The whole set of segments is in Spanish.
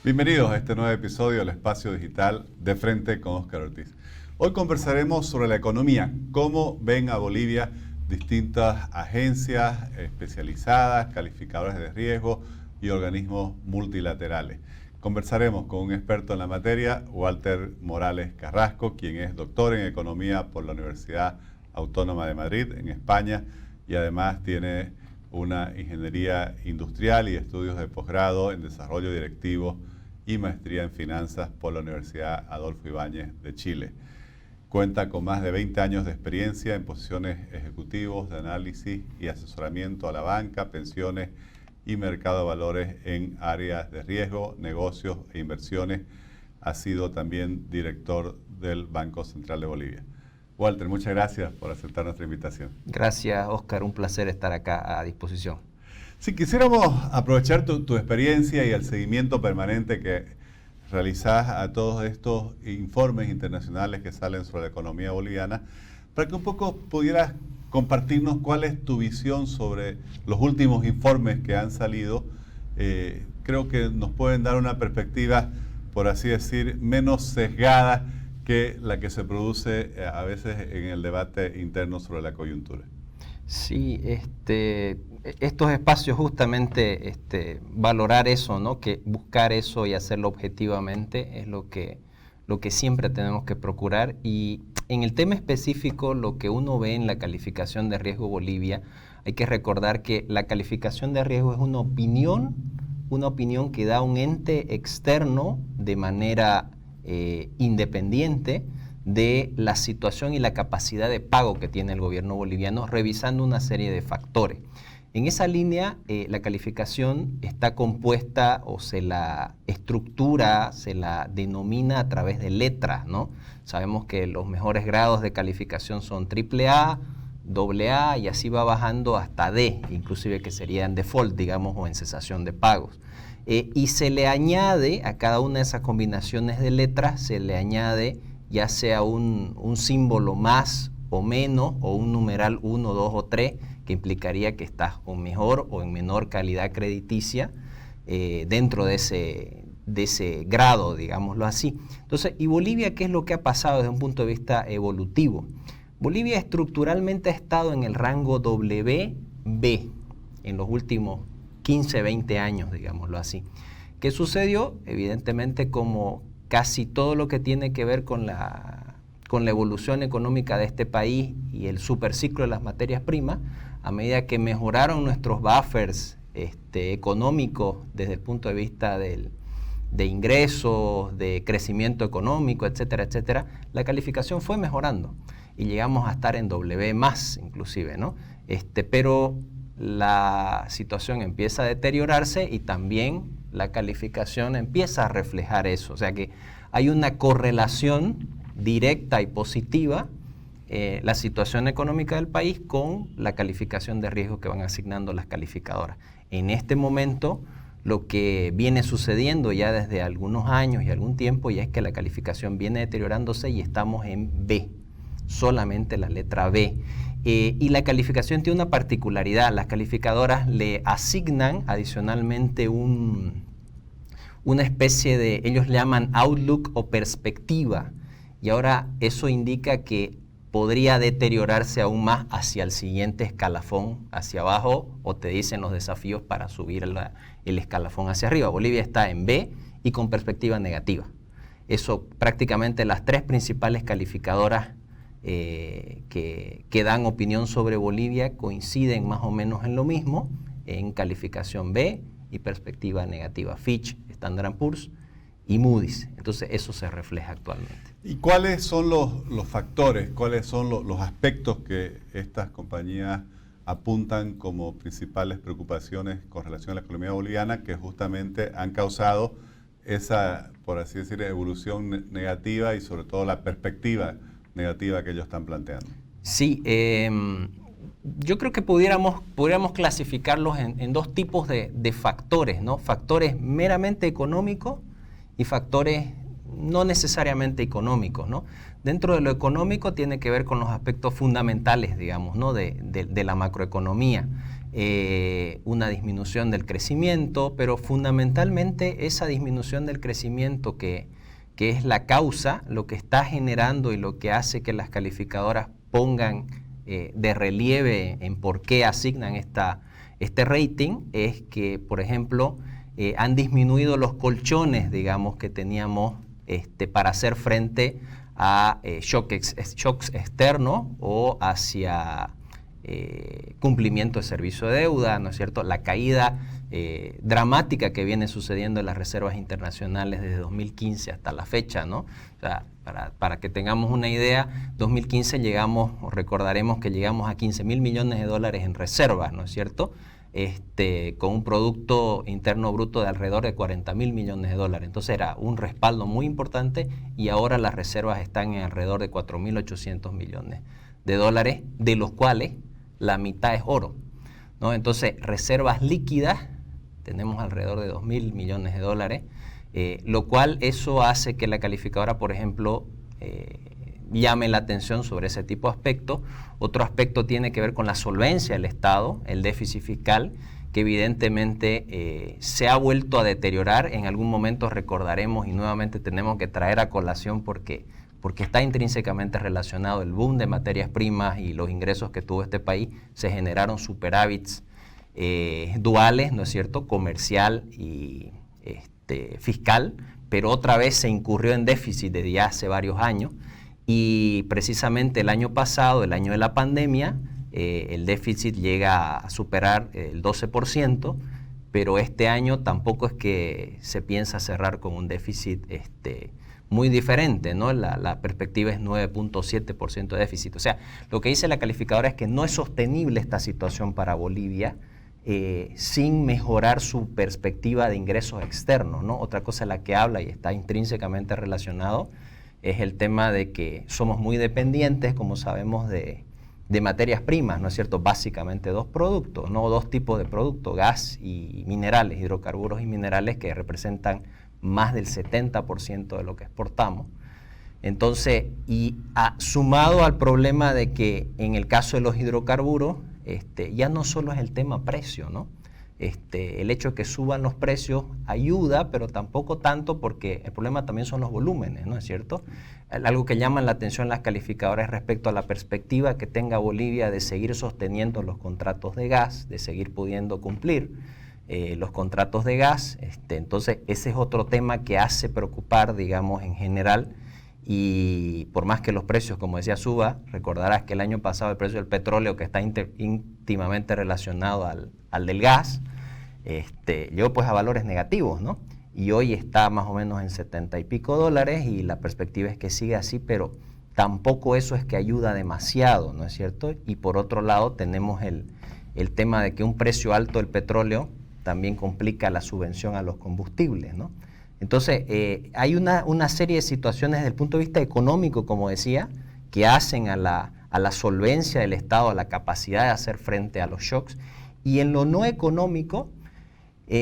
Bienvenidos a este nuevo episodio del Espacio Digital de Frente con Óscar Ortiz. Hoy conversaremos sobre la economía, cómo ven a Bolivia distintas agencias especializadas, calificadores de riesgo y organismos multilaterales. Conversaremos con un experto en la materia, Walter Morales Carrasco, quien es doctor en Economía por la Universidad Autónoma de Madrid, en España, y además tiene una ingeniería industrial y estudios de posgrado en desarrollo directivo y maestría en finanzas por la Universidad Adolfo Ibáñez de Chile. Cuenta con más de 20 años de experiencia en posiciones ejecutivos de análisis y asesoramiento a la banca, pensiones y mercado de valores en áreas de riesgo, negocios e inversiones. Ha sido también director del Banco Central de Bolivia. Walter, muchas gracias por aceptar nuestra invitación. Gracias, Óscar. Un placer estar acá a disposición. Si quisiéramos aprovechar tu experiencia y el seguimiento permanente que realizás a todos estos informes internacionales que salen sobre la economía boliviana, para que un poco pudieras compartirnos cuál es tu visión sobre los últimos informes que han salido. Creo que nos pueden dar una perspectiva, por así decir, menos sesgada que la que se produce a veces en el debate interno sobre la coyuntura. Sí, estos espacios justamente valorar eso, ¿no? Que buscar eso y hacerlo objetivamente es lo que siempre tenemos que procurar. Y en el tema específico, lo que uno ve en la calificación de riesgo Bolivia, hay que recordar que la calificación de riesgo es una opinión que da un ente externo de manera independiente de la situación y la capacidad de pago que tiene el gobierno boliviano, revisando una serie de factores. En esa línea, la calificación está compuesta o se la estructura, se la denomina a través de letras, ¿no? Sabemos que los mejores grados de calificación son AAA, AA y así va bajando hasta D, inclusive que serían default, digamos, o en cesación de pagos. Y se le añade a cada una de esas combinaciones de letras, se le añade ya sea un símbolo más o menos, o un numeral 1, 2 o 3, que implicaría que estás con mejor o en menor calidad crediticia dentro de ese grado, digámoslo así. Entonces, ¿y Bolivia qué es lo que ha pasado desde un punto de vista evolutivo? Bolivia estructuralmente ha estado en el rango WB en los últimos 15, 20 años, digámoslo así. ¿Qué sucedió? Evidentemente, como casi todo lo que tiene que ver con la evolución económica de este país y el superciclo de las materias primas, a medida que mejoraron nuestros buffers económicos desde el punto de vista de ingresos, de crecimiento económico, etcétera, etcétera, la calificación fue mejorando y llegamos a estar en W+, inclusive, ¿no? Pero la situación empieza a deteriorarse y también la calificación empieza a reflejar eso. O sea que hay una correlación directa y positiva, la situación económica del país con la calificación de riesgo que van asignando las calificadoras. En este momento, lo que viene sucediendo ya desde algunos años y algún tiempo ya es que la calificación viene deteriorándose y estamos en B, solamente la letra B. Y la calificación tiene una particularidad. Las calificadoras le asignan adicionalmente una especie de, ellos le llaman outlook o perspectiva. Y ahora eso indica que podría deteriorarse aún más hacia el siguiente escalafón, hacia abajo, o te dicen los desafíos para subir el escalafón hacia arriba. Bolivia está en B y con perspectiva negativa. Eso prácticamente las tres principales calificadoras que dan opinión sobre Bolivia coinciden más o menos en lo mismo, en calificación B y perspectiva negativa. Fitch, Standard & Poor's y Moody's. Entonces eso se refleja actualmente. ¿Y cuáles son los factores, cuáles son los aspectos que estas compañías apuntan como principales preocupaciones con relación a la economía boliviana que justamente han causado esa, por así decir, evolución negativa y sobre todo la perspectiva negativa que ellos están planteando? Sí, yo creo que pudiéramos clasificarlos en dos tipos de factores, ¿no? Factores meramente económicos y factores no necesariamente económicos, ¿no? Dentro de lo económico tiene que ver con los aspectos fundamentales, digamos, ¿no? de la macroeconomía. Una disminución del crecimiento, pero fundamentalmente esa disminución del crecimiento que es la causa, lo que está generando y lo que hace que las calificadoras pongan de relieve en por qué asignan este rating, es que, por ejemplo, han disminuido los colchones, digamos, que teníamos para hacer frente a shocks externos o hacia cumplimiento de servicio de deuda, ¿no es cierto? La caída dramática que viene sucediendo en las reservas internacionales desde 2015 hasta la fecha, ¿no? O sea, para que tengamos una idea, 2015 recordaremos que llegamos a 15.000 millones de dólares en reservas, ¿no es cierto? Con un Producto Interno Bruto de alrededor de 40.000 millones de dólares. Entonces era un respaldo muy importante y ahora las reservas están en alrededor de 4.800 millones de dólares, de los cuales la mitad es oro, ¿no? Entonces, reservas líquidas tenemos alrededor de 2.000 millones de dólares, lo cual eso hace que la calificadora, por ejemplo, llame la atención sobre ese tipo de aspectos. Otro aspecto tiene que ver con la solvencia del Estado, el déficit fiscal, que evidentemente se ha vuelto a deteriorar. En algún momento recordaremos y nuevamente tenemos que traer a colación porque está intrínsecamente relacionado el boom de materias primas y los ingresos que tuvo este país. Se generaron superávits duales, ¿no es cierto?, comercial y fiscal, pero otra vez se incurrió en déficit desde ya hace varios años. Y precisamente el año pasado, el año de la pandemia, el déficit llega a superar el 12%, pero este año tampoco es que se piensa cerrar con un déficit muy diferente, ¿no? La perspectiva es 9.7% de déficit. O sea, lo que dice la calificadora es que no es sostenible esta situación para Bolivia sin mejorar su perspectiva de ingresos externos, ¿no? Otra cosa de la que habla y está intrínsecamente relacionado es el tema de que somos muy dependientes, como sabemos, de materias primas, ¿no es cierto? Básicamente dos productos, ¿no? Dos tipos de productos, gas y minerales, hidrocarburos y minerales, que representan más del 70% de lo que exportamos. Entonces, sumado al problema de que en el caso de los hidrocarburos, ya no solo es el tema precio, ¿no? El hecho de que suban los precios ayuda, pero tampoco tanto, porque el problema también son los volúmenes, ¿no es cierto? Algo que llama la atención las calificadoras respecto a la perspectiva que tenga Bolivia de seguir sosteniendo los contratos de gas, de seguir pudiendo cumplir los contratos de gas. Entonces, ese es otro tema que hace preocupar, digamos, en general. Y por más que los precios, como decía, suba, recordarás que el año pasado el precio del petróleo, que está íntimamente relacionado al del gas, llegó pues a valores negativos, ¿no? Y hoy está más o menos en 70 y pico dólares y la perspectiva es que siga así, pero tampoco eso es que ayuda demasiado, ¿no es cierto? Y por otro lado tenemos el tema de que un precio alto del petróleo también complica la subvención a los combustibles, ¿no? Entonces, hay una serie de situaciones desde el punto de vista económico, como decía, que hacen a la solvencia del Estado, a la capacidad de hacer frente a los shocks. Y en lo no económico,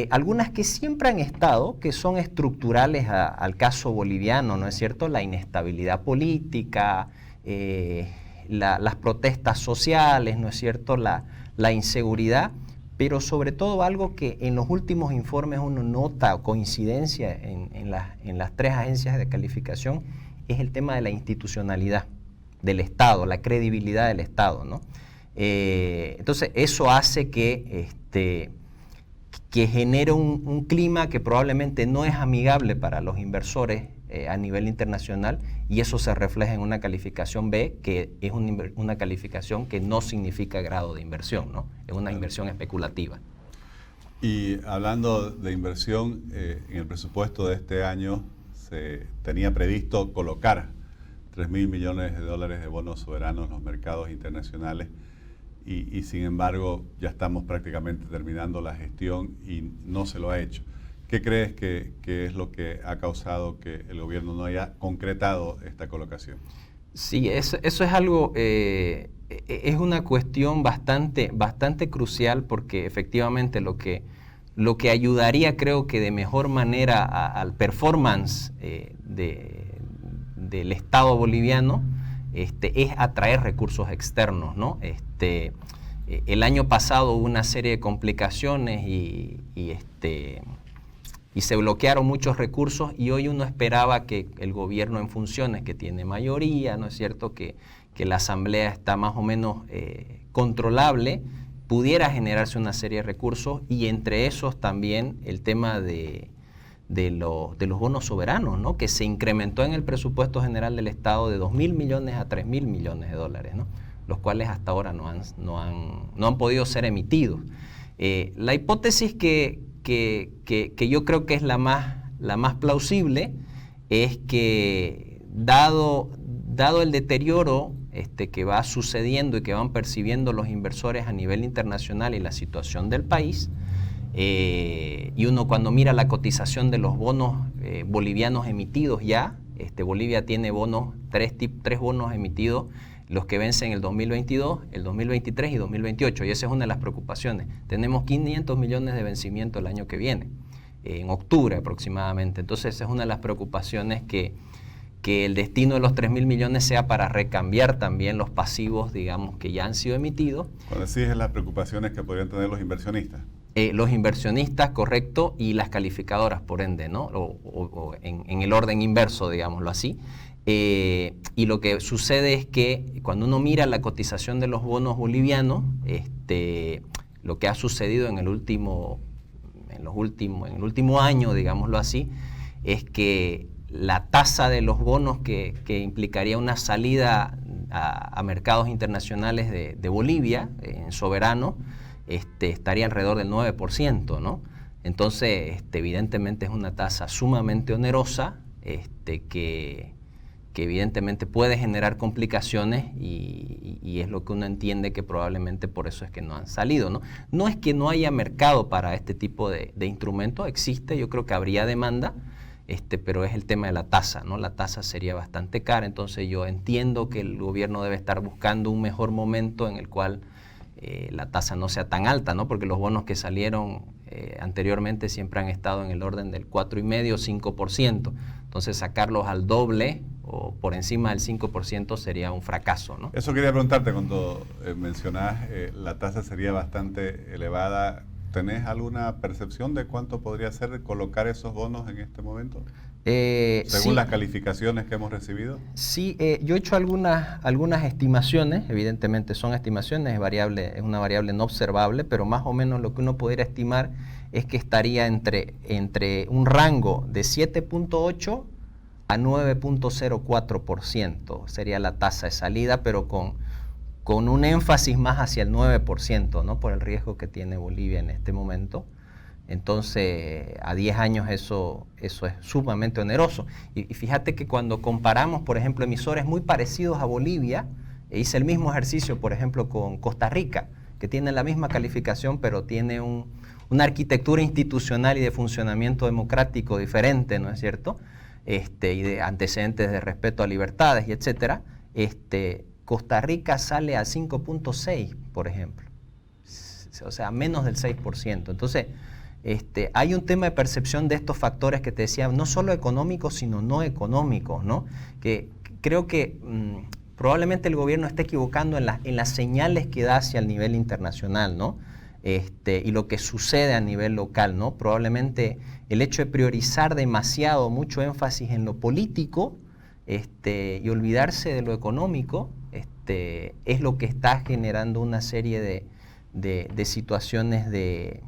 algunas que siempre han estado, que son estructurales al caso boliviano, ¿no es cierto? La inestabilidad política, las protestas sociales, ¿no es cierto? La inseguridad. Pero sobre todo algo que en los últimos informes uno nota coincidencia en las tres agencias de calificación es el tema de la institucionalidad del Estado, la credibilidad del Estado, ¿no? Entonces eso hace que genere un clima que probablemente no es amigable para los inversores a nivel internacional, y eso se refleja en una calificación B, que es una calificación que no significa grado de inversión, ¿no? Es una inversión especulativa. Y hablando de inversión, en el presupuesto de este año se tenía previsto colocar 3.000 millones de dólares de bonos soberanos en los mercados internacionales y sin embargo ya estamos prácticamente terminando la gestión y no se lo ha hecho. ¿Qué crees que es lo que ha causado que el gobierno no haya concretado esta colocación? Sí, eso es algo, es una cuestión bastante crucial, porque efectivamente lo que ayudaría, creo que de mejor manera al performance del Estado boliviano es atraer recursos externos, ¿no? El año pasado hubo una serie de complicaciones y se bloquearon muchos recursos, y hoy uno esperaba que el gobierno en funciones, que tiene mayoría, ¿no es cierto?, que la asamblea está más o menos controlable, pudiera generarse una serie de recursos, y entre esos también el tema de los bonos soberanos, ¿no?, que se incrementó en el presupuesto general del Estado de 2.000 millones a 3.000 millones de dólares, ¿no?, los cuales hasta ahora no han podido ser emitidos. La hipótesis que yo creo que es la más plausible es que, dado el deterioro que va sucediendo y que van percibiendo los inversores a nivel internacional y la situación del país, y uno cuando mira la cotización de los bonos bolivianos emitidos ya, Bolivia tiene tres bonos emitidos, los que vencen el 2022, el 2023 y 2028, y esa es una de las preocupaciones. Tenemos 500 millones de vencimiento el año que viene, en octubre aproximadamente. Entonces esa es una de las preocupaciones, que el destino de los 3.000 millones sea para recambiar también los pasivos, digamos, que ya han sido emitidos. Cuando decís las preocupaciones que podrían tener los inversionistas. Los inversionistas, correcto, y las calificadoras, por ende, ¿no? O en el orden inverso, digámoslo así. Y lo que sucede es que cuando uno mira la cotización de los bonos bolivianos, lo que ha sucedido en el último año, digámoslo así, es que la tasa de los bonos que implicaría una salida a mercados internacionales de Bolivia en soberano, estaría alrededor del 9%, ¿no? Entonces, evidentemente es una tasa sumamente onerosa, que evidentemente puede generar complicaciones, y es lo que uno entiende que probablemente por eso es que no han salido, ¿no? No es que no haya mercado para este tipo de instrumentos, existe, yo creo que habría demanda, pero es el tema de la tasa, ¿no? La tasa sería bastante cara, entonces yo entiendo que el gobierno debe estar buscando un mejor momento en el cual la tasa no sea tan alta, ¿no? Porque los bonos que salieron anteriormente siempre han estado en el orden del 4,5-5%. Entonces sacarlos al doble o por encima del 5% sería un fracaso, ¿no? Eso quería preguntarte cuando mencionás la tasa sería bastante elevada. ¿Tenés alguna percepción de cuánto podría ser colocar esos bonos en este momento? Según sí, las calificaciones que hemos recibido. Sí, yo he hecho algunas estimaciones, evidentemente son estimaciones, es una variable no observable, pero más o menos lo que uno pudiera estimar es que estaría entre un rango de 7.8 a 9.04%, sería la tasa de salida, pero con un énfasis más hacia el 9%, ¿no? Por el riesgo que tiene Bolivia en este momento. Entonces, a 10 años eso es sumamente oneroso. Y fíjate que cuando comparamos, por ejemplo, emisores muy parecidos a Bolivia, hice el mismo ejercicio, por ejemplo, con Costa Rica, que tiene la misma calificación, pero tiene una arquitectura institucional y de funcionamiento democrático diferente, ¿no es cierto? Y de antecedentes de respeto a libertades y etcétera. Costa Rica sale a 5.6, por ejemplo. O sea, menos del 6%. Entonces, hay un tema de percepción de estos factores que te decía, no solo económicos, sino no económicos, ¿no? Que creo que probablemente el gobierno esté equivocando en las señales que da hacia el nivel internacional, ¿no? Y lo que sucede a nivel local, ¿no? Probablemente el hecho de priorizar demasiado, mucho énfasis en lo político, y olvidarse de lo económico, es lo que está generando una serie de situaciones de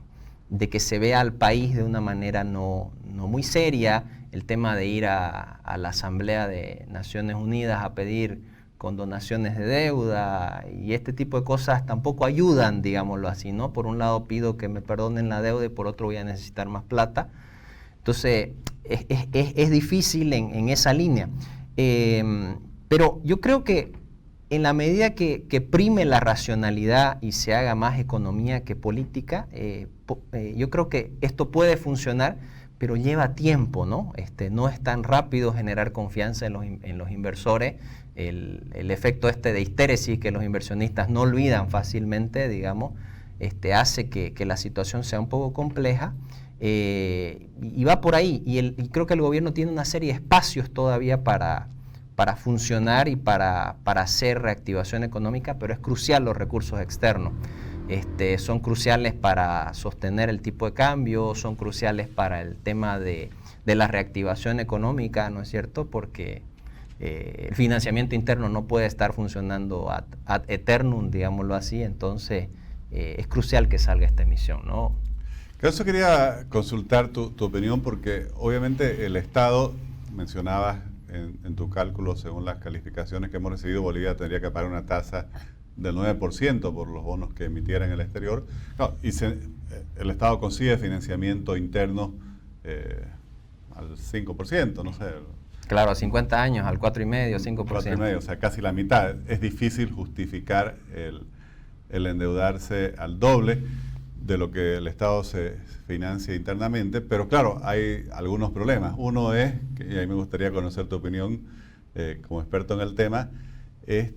que se vea al país de una manera no muy seria. El tema de ir a la Asamblea de Naciones Unidas a pedir condonaciones de deuda y este tipo de cosas tampoco ayudan, digámoslo así, ¿no? Por un lado pido que me perdonen la deuda y por otro voy a necesitar más plata. Entonces es difícil en esa línea. Pero yo creo que en la medida que prime la racionalidad y se haga más economía que política, yo creo que esto puede funcionar, pero lleva tiempo, ¿no? No es tan rápido generar confianza en los inversores. El efecto de histéresis que los inversionistas no olvidan fácilmente, digamos, hace que la situación sea un poco compleja. Y va por ahí. Y creo que el gobierno tiene una serie de espacios todavía para funcionar y para hacer reactivación económica, pero es crucial los recursos externos. Son cruciales para sostener el tipo de cambio, son cruciales para el tema de la reactivación económica, ¿no es cierto? Porque el financiamiento interno no puede estar funcionando ad eternum, digámoslo así, entonces es crucial que salga esta emisión, ¿no? Eso quería consultar tu opinión, porque obviamente el Estado, mencionabas en tu cálculo, según las calificaciones que hemos recibido, Bolivia tendría que pagar una tasa del 9% por los bonos que emitiera en el exterior. No, y el Estado consigue financiamiento interno al 5%, no sé. Claro, a 50 años, al 4,5%, 5%. 4,5%, o sea, casi la mitad. Es difícil justificar el endeudarse al doble de lo que el Estado se financia internamente, pero claro, hay algunos problemas. Uno es, y ahí me gustaría conocer tu opinión como experto en el tema, es,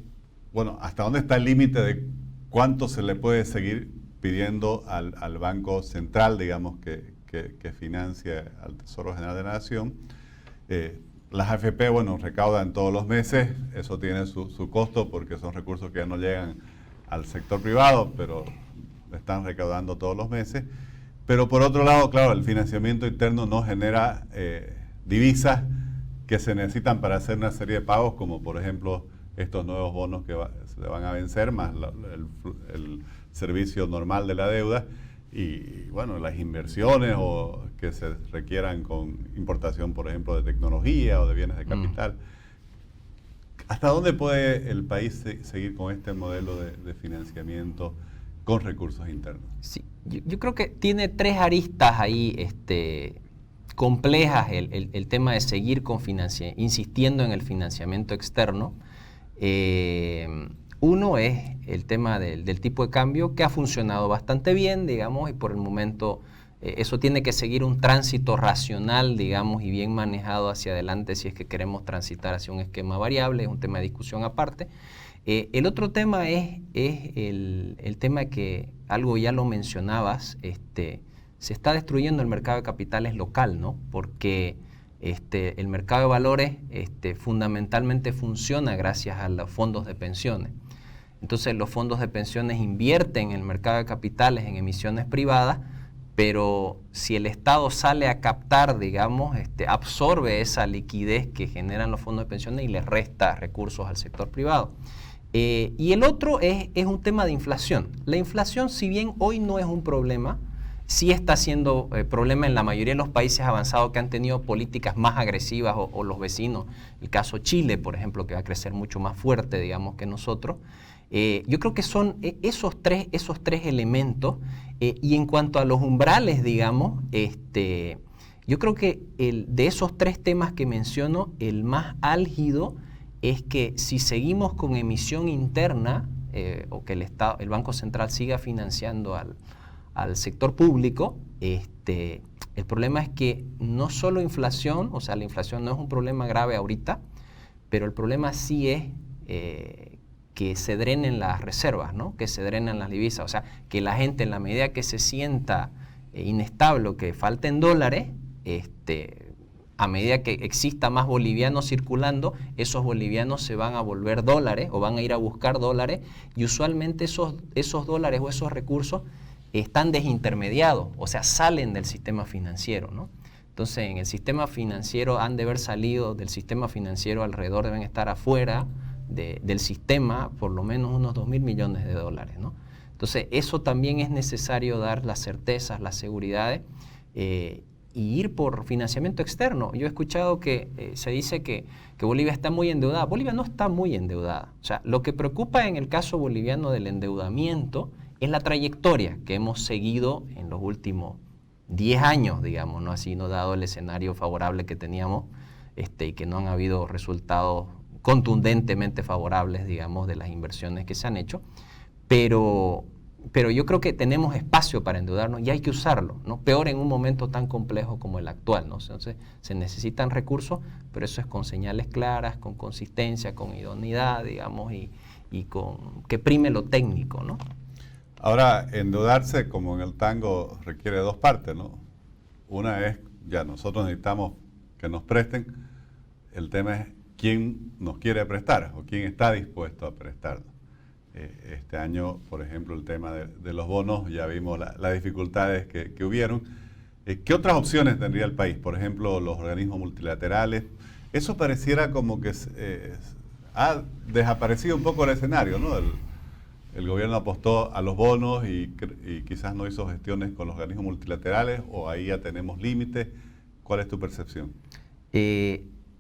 bueno, ¿hasta dónde está el límite de cuánto se le puede seguir pidiendo al Banco Central, digamos, que financia al Tesoro General de la Nación? Las AFP, bueno, recaudan todos los meses, eso tiene su costo porque son recursos que ya no llegan al sector privado, pero están recaudando todos los meses. Pero por otro lado, claro, el financiamiento interno no genera divisas que se necesitan para hacer una serie de pagos, como por ejemplo estos nuevos bonos que se van a vencer, más el servicio normal de la deuda, y bueno, las inversiones o que se requieran con importación, por ejemplo, de tecnología o de bienes de capital. ¿Hasta dónde puede el país seguir con este modelo de financiamiento con recursos internos? Sí, yo creo que tiene tres aristas ahí complejas el tema de seguir insistiendo en el financiamiento externo. Uno es el tema del tipo de cambio, que ha funcionado bastante bien, digamos, y por el momento eso tiene que seguir un tránsito racional, digamos, y bien manejado hacia adelante si es que queremos transitar hacia un esquema variable, es un tema de discusión aparte. El otro tema es el tema que, algo ya lo mencionabas, se está destruyendo el mercado de capitales local, ¿no? Porque el mercado de valores fundamentalmente funciona gracias a los fondos de pensiones. Entonces los fondos de pensiones invierten en el mercado de capitales en emisiones privadas, pero si el Estado sale a captar, digamos, absorbe esa liquidez que generan los fondos de pensiones y le resta recursos al sector privado. Y el otro es un tema de inflación. La inflación, si bien hoy no es un problema, sí está siendo problema en la mayoría de los países avanzados que han tenido políticas más agresivas o los vecinos. El caso Chile, por ejemplo, que va a crecer mucho más fuerte, digamos, que nosotros. Yo creo que son esos tres elementos. Y en cuanto a los umbrales, digamos, yo creo que de esos tres temas que menciono, el más álgido es que si seguimos con emisión interna o que el Banco Central siga financiando al sector público, el problema es que no solo inflación, o sea, la inflación no es un problema grave ahorita, pero el problema sí es que se drenen las reservas, ¿no? Que se drenen las divisas, o sea, que la gente en la medida que se sienta inestable o que falten dólares, a medida que exista más bolivianos circulando, esos bolivianos se van a volver dólares o van a ir a buscar dólares y usualmente esos dólares o esos recursos están desintermediados, o sea, salen del sistema financiero, ¿no? Entonces, en el sistema financiero han de haber salido del sistema financiero, alrededor deben estar afuera del sistema por lo menos unos 2.000 millones de dólares, ¿no? Entonces, eso también es necesario dar las certezas, las seguridades y ir por financiamiento externo. Yo he escuchado que se dice que Bolivia está muy endeudada. Bolivia no está muy endeudada. O sea, lo que preocupa en el caso boliviano del endeudamiento es la trayectoria que hemos seguido en los últimos 10 años, digamos, ¿no? Así no dado el escenario favorable que teníamos y que no han habido resultados contundentemente favorables, digamos, de las inversiones que se han hecho, pero yo creo que tenemos espacio para endeudarnos y hay que usarlo, ¿no? Peor en un momento tan complejo como el actual, ¿no? Entonces, se necesitan recursos, pero eso es con señales claras, con consistencia, con idoneidad, digamos, y con que prime lo técnico, ¿no? Ahora, endeudarse, como en el tango, requiere dos partes, ¿no? Una es, ya nosotros necesitamos que nos presten, el tema es quién nos quiere prestar o quién está dispuesto a prestarnos. Este año, por ejemplo, el tema de los bonos, ya vimos las dificultades que hubieron. ¿Qué otras opciones tendría el país? Por ejemplo, los organismos multilaterales. Eso pareciera como que ha desaparecido un poco el escenario, ¿no? El gobierno apostó a los bonos y quizás no hizo gestiones con los organismos multilaterales, o ahí ya tenemos límites. ¿Cuál es tu percepción?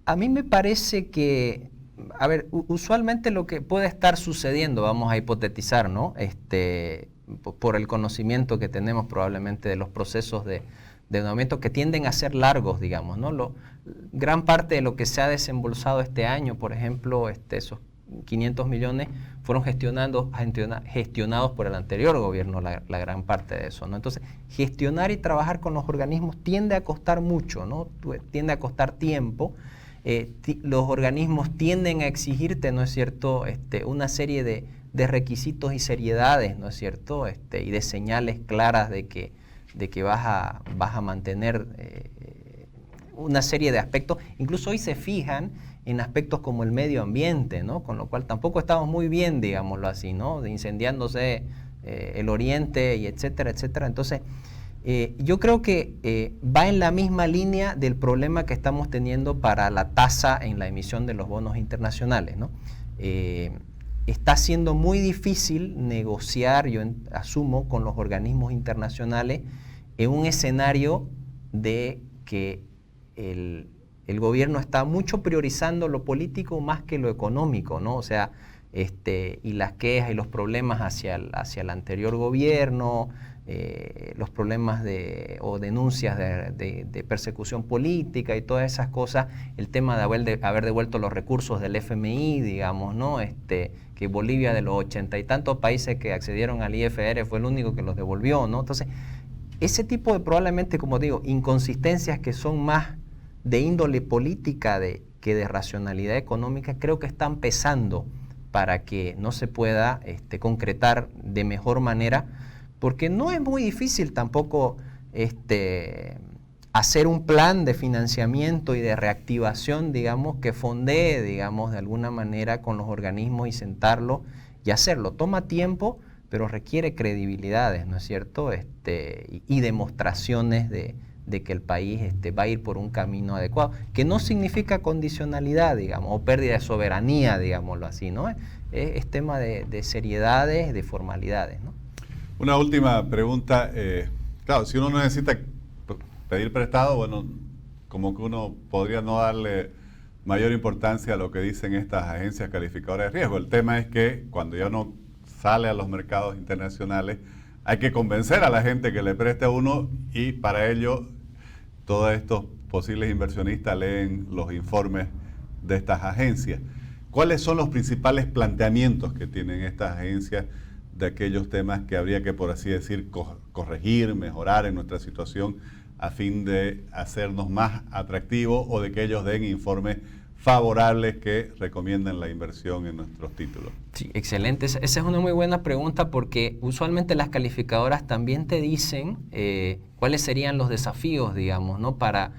A mí me parece que, a ver, usualmente lo que puede estar sucediendo, vamos a hipotetizar, ¿no? Por el conocimiento que tenemos probablemente de los procesos de endeudamiento que tienden a ser largos, digamos, ¿no? Gran parte de lo que se ha desembolsado este año, por ejemplo, esos 500 millones fueron gestionados por el anterior gobierno, la gran parte de eso, ¿no? Entonces, gestionar y trabajar con los organismos tiende a costar mucho, ¿no? Tiende a costar tiempo. Los organismos tienden a exigirte, ¿no es cierto?, una serie de requisitos y seriedades, ¿no es cierto?, y de señales claras de que vas a mantener una serie de aspectos. Incluso hoy se fijan en aspectos como el medio ambiente, ¿no? Con lo cual tampoco estamos muy bien, digámoslo así, ¿no? De incendiándose el oriente y etcétera, etcétera. Entonces, yo creo que va en la misma línea del problema que estamos teniendo para la tasa en la emisión de los bonos internacionales, ¿no? Está siendo muy difícil negociar, yo asumo, con los organismos internacionales en un escenario de que el gobierno está mucho priorizando lo político más que lo económico, ¿no? O sea, y las quejas y los problemas hacia el anterior gobierno, los problemas o denuncias de persecución política y todas esas cosas, el tema de haber devuelto los recursos del FMI, digamos, ¿no? Que Bolivia, de los 80 y tantos países que accedieron al IFR, fue el único que los devolvió, ¿no? Entonces, ese tipo de, probablemente, como digo, inconsistencias que son más de índole política que de racionalidad económica, creo que están pesando para que no se pueda concretar de mejor manera, porque no es muy difícil tampoco hacer un plan de financiamiento y de reactivación, digamos, que fondee, digamos, de alguna manera con los organismos y sentarlo y hacerlo. Toma tiempo, pero requiere credibilidades, ¿no es cierto? Y demostraciones de que el país va a ir por un camino adecuado, que no significa condicionalidad, digamos, o pérdida de soberanía, digámoslo así, ¿no? Es tema de seriedades, de formalidades, ¿no? Una última pregunta. Claro, si uno no necesita pedir prestado, bueno, como que uno podría no darle mayor importancia a lo que dicen estas agencias calificadoras de riesgo. El tema es que cuando ya uno sale a los mercados internacionales, hay que convencer a la gente que le preste a uno, y para ello todos estos posibles inversionistas leen los informes de estas agencias. ¿Cuáles son los principales planteamientos que tienen estas agencias de aquellos temas que habría que, por así decir, corregir, mejorar en nuestra situación a fin de hacernos más atractivos, o de que ellos den informes favorables que recomienden la inversión en nuestros títulos? Sí, excelente. Esa es una muy buena pregunta, porque usualmente las calificadoras también te dicen cuáles serían los desafíos, digamos, ¿no? Para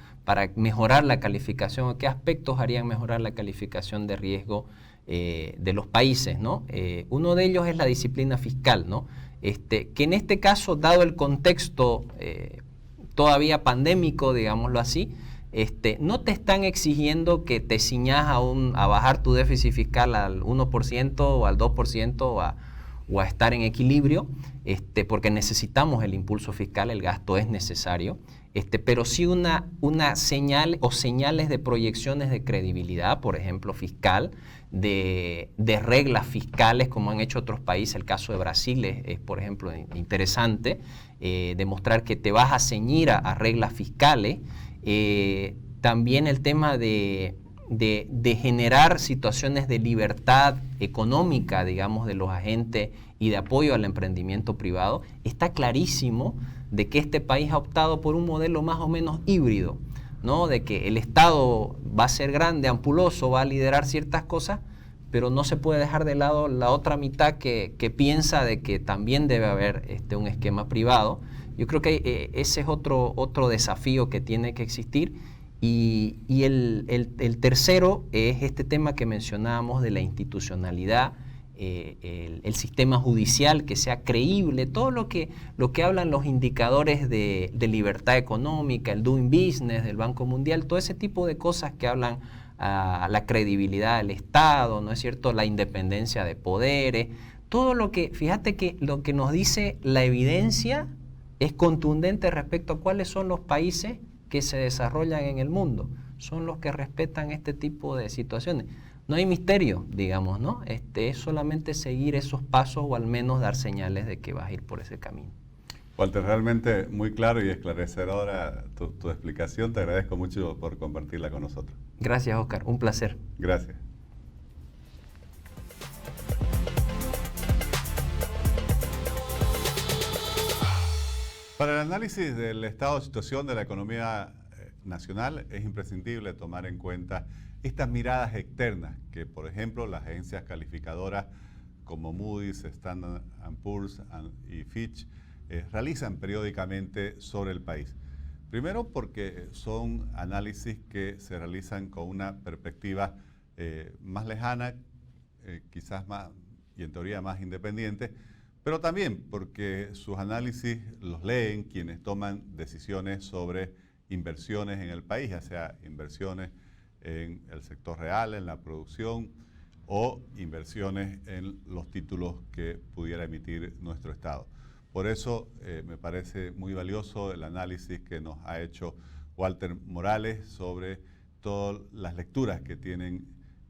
mejorar la calificación, o qué aspectos harían mejorar la calificación de riesgo de los países, ¿no? Uno de ellos es la disciplina fiscal, ¿no? Que en este caso, dado el contexto todavía pandémico, digámoslo así, no te están exigiendo que te ciñas a bajar tu déficit fiscal al 1% o al 2% o a estar en equilibrio, porque necesitamos el impulso fiscal, el gasto es necesario, pero sí una señal o señales de proyecciones de credibilidad, por ejemplo, fiscal, de reglas fiscales, como han hecho otros países. El caso de Brasil es por ejemplo, interesante, demostrar que te vas a ceñir a reglas fiscales. También el tema de generar situaciones de libertad económica, digamos, de los agentes y de apoyo al emprendimiento privado. Está clarísimo de que este país ha optado por un modelo más o menos híbrido, ¿no? De que el Estado va a ser grande, ampuloso, va a liderar ciertas cosas, pero no se puede dejar de lado la otra mitad que piensa de que también debe haber un esquema privado, Yo creo que ese es otro desafío que tiene que existir. Y el tercero es este tema que mencionábamos de la institucionalidad, el sistema judicial que sea creíble, todo lo que hablan los indicadores de libertad económica, el doing business del Banco Mundial, todo ese tipo de cosas que hablan a la credibilidad del Estado, ¿no es cierto?, la independencia de poderes, todo lo que, fíjate que lo que nos dice la evidencia es contundente respecto a cuáles son los países que se desarrollan en el mundo, son los que respetan este tipo de situaciones. No hay misterio, digamos, ¿no? Es solamente seguir esos pasos o al menos dar señales de que vas a ir por ese camino. Walter, realmente muy claro y esclarecedora tu explicación. Te agradezco mucho por compartirla con nosotros. Gracias, Oscar. Un placer. Gracias. Para el análisis del estado de situación de la economía nacional es imprescindible tomar en cuenta estas miradas externas que, por ejemplo, las agencias calificadoras como Moody's, Standard & Poor's y Fitch realizan periódicamente sobre el país. Primero porque son análisis que se realizan con una perspectiva más lejana, quizás más y en teoría más independiente, pero también porque sus análisis los leen quienes toman decisiones sobre inversiones en el país, ya sea inversiones en el sector real, en la producción o inversiones en los títulos que pudiera emitir nuestro Estado. Por eso me parece muy valioso el análisis que nos ha hecho Walter Morales sobre todas las lecturas que tienen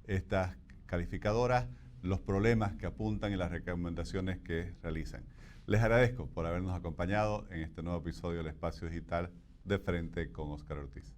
estas calificadoras, los problemas que apuntan y las recomendaciones que realizan. Les agradezco por habernos acompañado en este nuevo episodio del Espacio Digital de Frente con Oscar Ortiz.